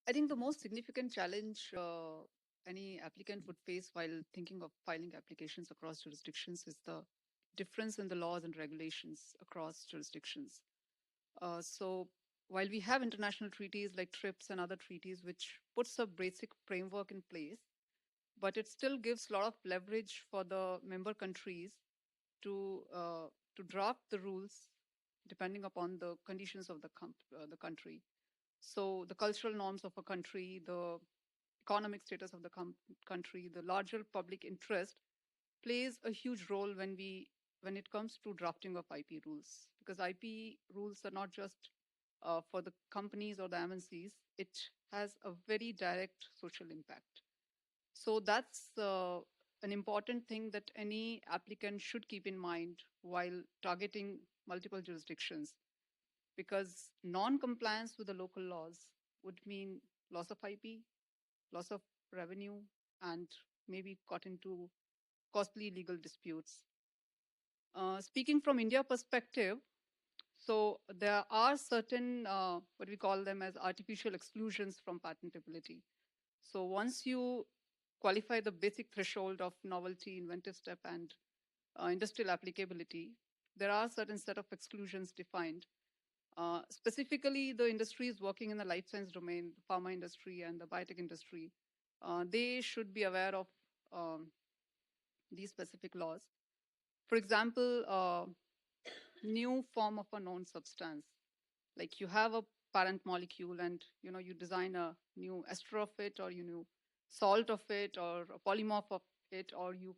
I think the most significant challenge any applicant would face while thinking of filing applications across jurisdictions is the difference in the laws and regulations across jurisdictions. So while we have international treaties like TRIPS and other treaties, which puts a basic framework in place, but it still gives a lot of leverage for the member countries to to draft the rules depending upon the conditions of the country. So the cultural norms of a country, the economic status of the country, the larger public interest plays a huge role when it comes to drafting of IP rules, because IP rules are not just for the companies or the MNCs. It has a very direct social impact. So that's an important thing that any applicant should keep in mind while targeting multiple jurisdictions, because non-compliance with the local laws would mean loss of IP, loss of revenue, and maybe got into costly legal disputes. Speaking from India perspective, so there are certain, what we call them as artificial exclusions from patentability. So once you qualify the basic threshold of novelty, inventive step, and industrial applicability, there are certain set of exclusions defined. Specifically, the industries working in the life science domain, the pharma industry and the biotech industry, they should be aware of these specific laws. For example, new form of a known substance, like you have a parent molecule and you design a new ester of it, or new salt of it, or a polymorph of it, or you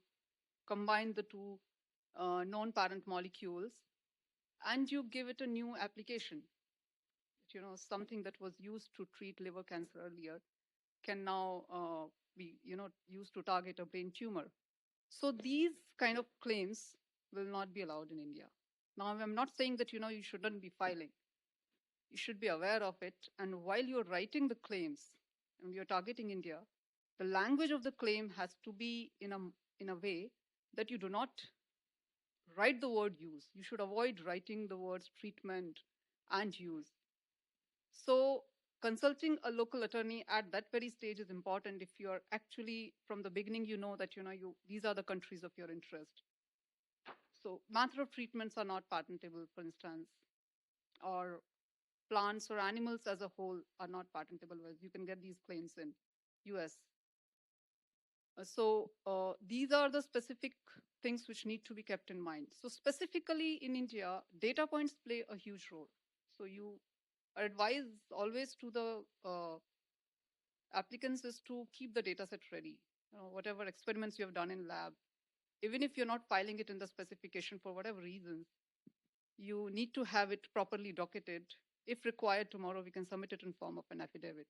combine the two known parent molecules and you give it a new application. Something that was used to treat liver cancer earlier can now be used to target a brain tumor. So these kind of claims will not be allowed in India. Now, I'm not saying that you shouldn't be filing. You should be aware of it, and while you're writing the claims and you're targeting India, the language of the claim has to be in a way that you do not write the word use. You should avoid writing the words treatment and use. So consulting a local attorney at that very stage is important if you are actually from the beginning that these are the countries of your interest. So matter of treatments are not patentable, for instance, or plants or animals as a whole are not patentable. You can get these claims in US. So these are the specific things which need to be kept in mind. So specifically in India, data points play a huge role. So you are advised always to the applicants is to keep the data set ready. Whatever experiments you have done in lab, even if you're not filing it in the specification for whatever reasons, you need to have it properly docketed. If required, tomorrow we can submit it in form of an affidavit.